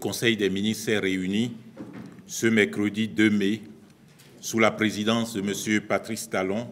Conseil des ministres s'est réuni ce mercredi 2 mai sous la présidence de M. Patrice Talon,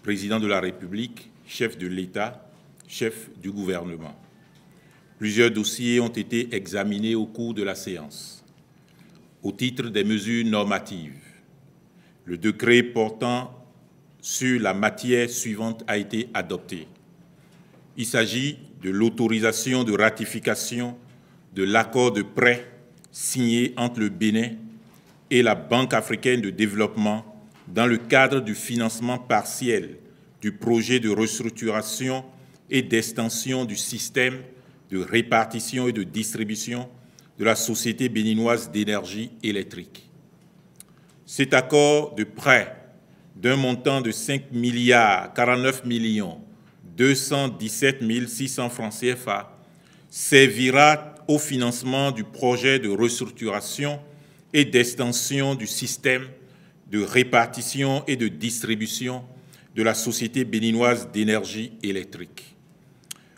président de la République, chef de l'État, chef du gouvernement. Plusieurs dossiers ont été examinés au cours de la séance. Au titre des mesures normatives, le décret portant sur la matière suivante a été adopté. Il s'agit de l'autorisation de ratification de l'accord de prêt signé entre le Bénin et la Banque africaine de développement dans le cadre du financement partiel du projet de restructuration et d'extension du système de répartition et de distribution de la Société béninoise d'énergie électrique. Cet accord de prêt d'un montant de 5,49,217,600 francs CFA servira au financement du projet de restructuration et d'extension du système de répartition et de distribution de la Société béninoise d'énergie électrique.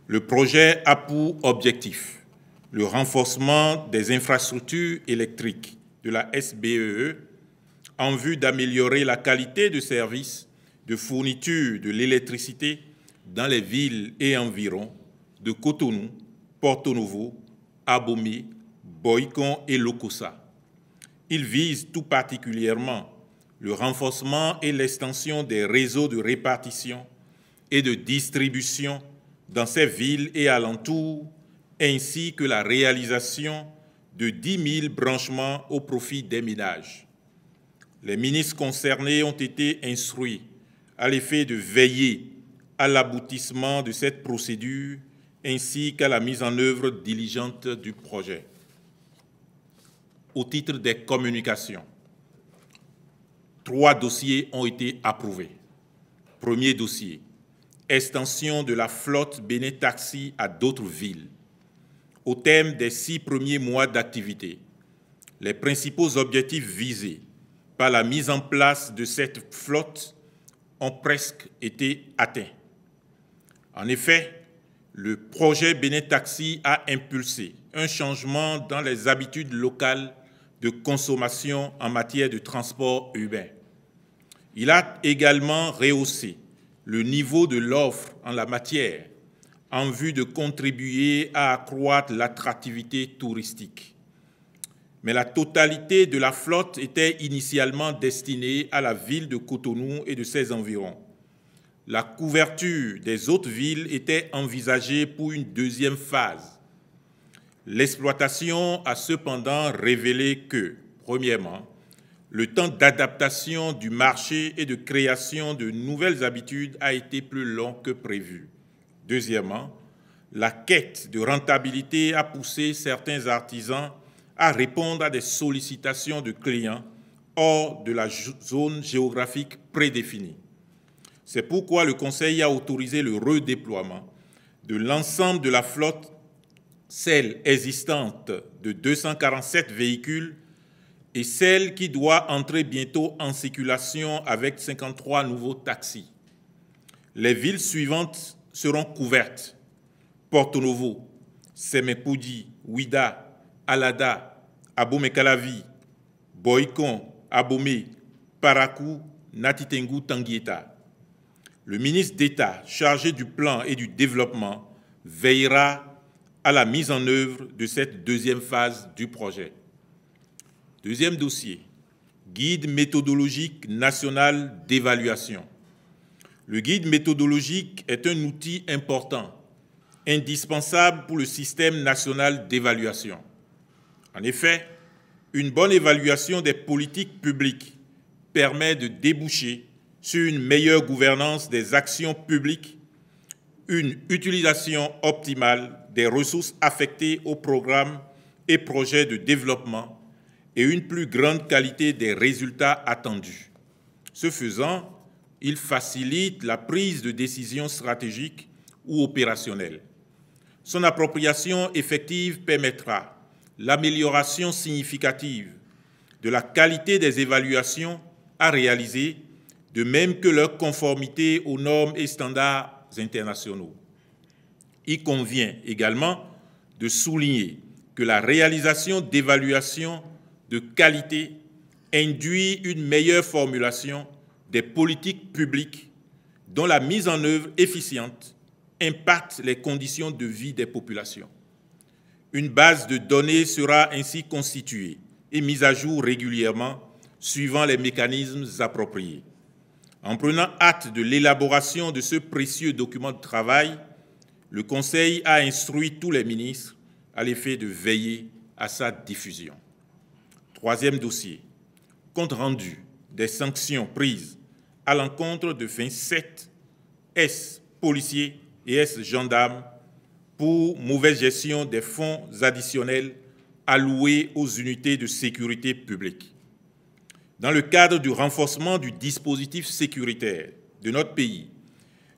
Le projet a pour objectif le renforcement des infrastructures électriques de la SBEE en vue d'améliorer la qualité de service de fourniture de l'électricité dans les villes et environs de Cotonou, Porto Novo, Abomey, Boycon et Lokossa. Il vise tout particulièrement le renforcement et l'extension des réseaux de répartition et de distribution dans ces villes et alentours, ainsi que la réalisation de 10 000 branchements au profit des ménages. Les ministres concernés ont été instruits à l'effet de veiller à l'aboutissement de cette procédure ainsi qu'à la mise en œuvre diligente du projet. Au titre des communications, 3 dossiers ont été approuvés. Premier dossier, extension de la flotte Bénin Taxi à d'autres villes. Au terme des 6 premiers mois d'activité, les principaux objectifs visés par la mise en place de cette flotte ont presque été atteints. En effet, le projet Bénin Taxi a impulsé un changement dans les habitudes locales de consommation en matière de transport urbain. Il a également rehaussé le niveau de l'offre en la matière en vue de contribuer à accroître l'attractivité touristique. Mais la totalité de la flotte était initialement destinée à la ville de Cotonou et de ses environs. La couverture des autres villes était envisagée pour une deuxième phase. L'exploitation a cependant révélé que, premièrement, le temps d'adaptation du marché et de création de nouvelles habitudes a été plus long que prévu. Deuxièmement, la quête de rentabilité a poussé certains artisans à répondre à des sollicitations de clients hors de la zone géographique prédéfinie. C'est pourquoi le Conseil a autorisé le redéploiement de l'ensemble de la flotte, celle existante de 247 véhicules et celle qui doit entrer bientôt en circulation avec 53 nouveaux taxis. Les villes suivantes seront couvertes: Porto Novo, Semepoudi, Ouida, Alada, Abomey-Calavi, Boycon, Abomey, Parakou, Natitengu, Tanguieta. Le ministre d'État chargé du plan et du développement veillera à la mise en œuvre de cette deuxième phase du projet. Deuxième dossier, guide méthodologique national d'évaluation. Le guide méthodologique est un outil important, indispensable pour le système national d'évaluation. En effet, une bonne évaluation des politiques publiques permet de déboucher sur une meilleure gouvernance des actions publiques, une utilisation optimale des ressources affectées aux programmes et projets de développement et une plus grande qualité des résultats attendus. Ce faisant, il facilite la prise de décisions stratégiques ou opérationnelles. Son appropriation effective permettra l'amélioration significative de la qualité des évaluations à réaliser, de même que leur conformité aux normes et standards internationaux. Il convient également de souligner que la réalisation d'évaluations de qualité induit une meilleure formulation des politiques publiques dont la mise en œuvre efficiente impacte les conditions de vie des populations. Une base de données sera ainsi constituée et mise à jour régulièrement suivant les mécanismes appropriés. En prenant acte de l'élaboration de ce précieux document de travail, le Conseil a instruit tous les ministres à l'effet de veiller à sa diffusion. Troisième dossier, compte rendu des sanctions prises à l'encontre de 27 policiers et gendarmes pour mauvaise gestion des fonds additionnels alloués aux unités de sécurité publique. Dans le cadre du renforcement du dispositif sécuritaire de notre pays,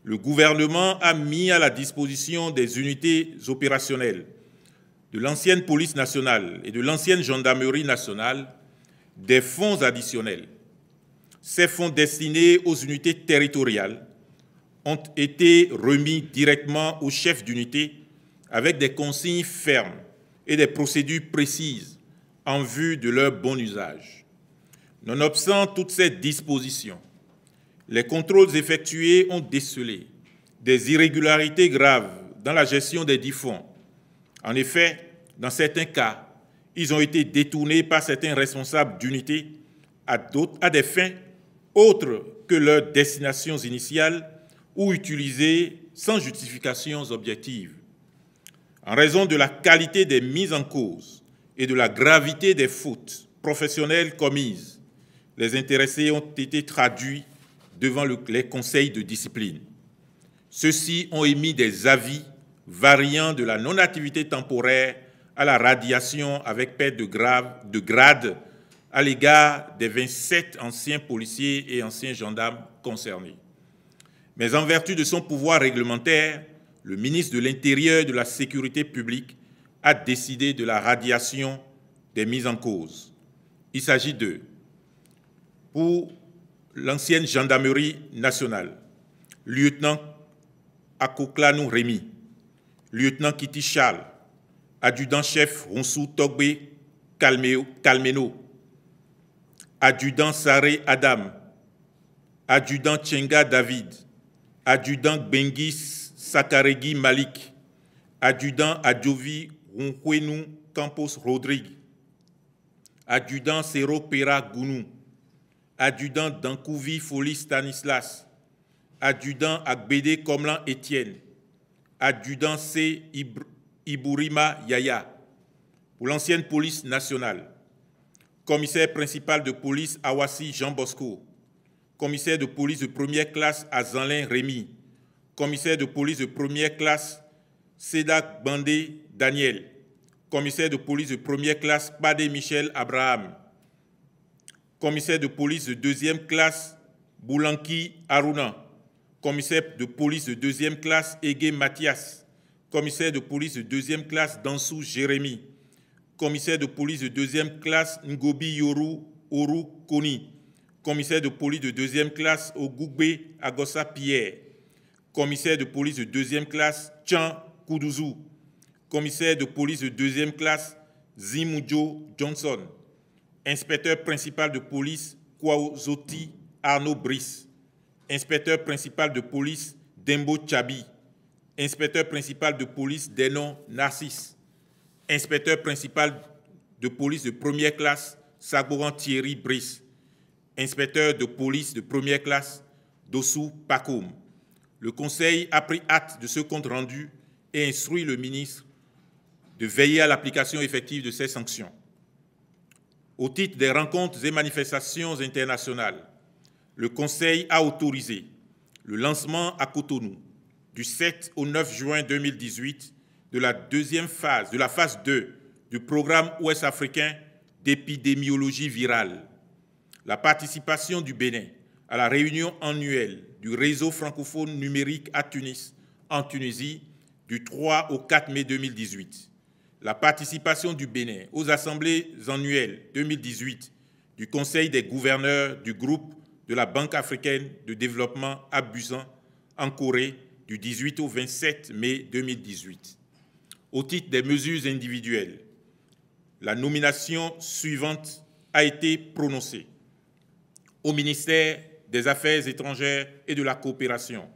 le gouvernement a mis à la disposition des unités opérationnelles de l'ancienne police nationale et de l'ancienne gendarmerie nationale des fonds additionnels. Ces fonds destinés aux unités territoriales ont été remis directement aux chefs d'unité avec des consignes fermes et des procédures précises en vue de leur bon usage. Nonobstant toutes ces dispositions, les contrôles effectués ont décelé des irrégularités graves dans la gestion des dits fonds. En effet, dans certains cas, ils ont été détournés par certains responsables d'unités à des fins autres que leurs destinations initiales ou utilisés sans justifications objectives. En raison de la qualité des mises en cause et de la gravité des fautes professionnelles commises, les intéressés ont été traduits devant les conseils de discipline. Ceux-ci ont émis des avis variant de la non-activité temporaire à la radiation avec perte de grade à l'égard des 27 anciens policiers et anciens gendarmes concernés. Mais en vertu de son pouvoir réglementaire, le ministre de l'Intérieur et de la Sécurité publique a décidé de la radiation des mises en cause. Il s'agit de, pour l'ancienne gendarmerie nationale, lieutenant Akoklanou Rémi, lieutenant Kiti Charles, adjudant-chef Ronsou Togbe Kalmeno, adjudant Saré Adam, adjudant Tchenga David, adjudant Bengis Sakaregi Malik, adjudant Adjovi Runkwenu Campos Rodrigue, adjudant Sero Pera Gounou, adjudant Dankouvi Foli Stanislas, adjudant Agbede Komlan Étienne, adjudant C. Ibourima Yaya, pour l'ancienne police nationale, commissaire principal de police Awassi Jean Bosco, commissaire de police de première classe Azanlin Rémy, commissaire de police de première classe Sedak Bandé Daniel, commissaire de police de première classe Badé Michel Abraham, commissaire de police de deuxième classe Boulanki Aruna, commissaire de police de deuxième classe Ege Mathias, commissaire de police de deuxième classe Dansou Jérémy, commissaire de police de deuxième classe Ngobi Yoru Oru Koni, commissaire de police de deuxième classe Ogougbe Agossa Pierre, commissaire de police de deuxième classe Tchan Koudouzou, commissaire de police de deuxième classe Zimoujo Johnson, inspecteur principal de police Kwazoti Arnaud Brice, inspecteur principal de police Dembo Tchabi, inspecteur principal de police Denon Narcisse, inspecteur principal de police de première classe Sagoran Thierry Brice, inspecteur de police de première classe Dossou Pakoum. Le Conseil a pris acte de ce compte rendu et instruit le ministre de veiller à l'application effective de ces sanctions. Au titre des rencontres et manifestations internationales, le Conseil a autorisé le lancement à Cotonou du 7 au 9 juin 2018 de la phase 2 du programme ouest africain d'épidémiologie virale. La participation du Bénin à la réunion annuelle du réseau francophone numérique à Tunis, en Tunisie, du 3 au 4 mai 2018. La participation du Bénin aux assemblées annuelles 2018 du Conseil des gouverneurs du groupe de la Banque africaine de développement à Busan, en Corée, du 18 au 27 mai 2018. Au titre des mesures individuelles, la nomination suivante a été prononcée. Au ministère des Affaires étrangères et de la coopération,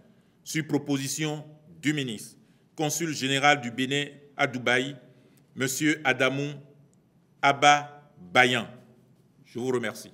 sur proposition du ministre, consul général du Bénin à Dubaï, M. Adamou Abba Bayan. Je vous remercie.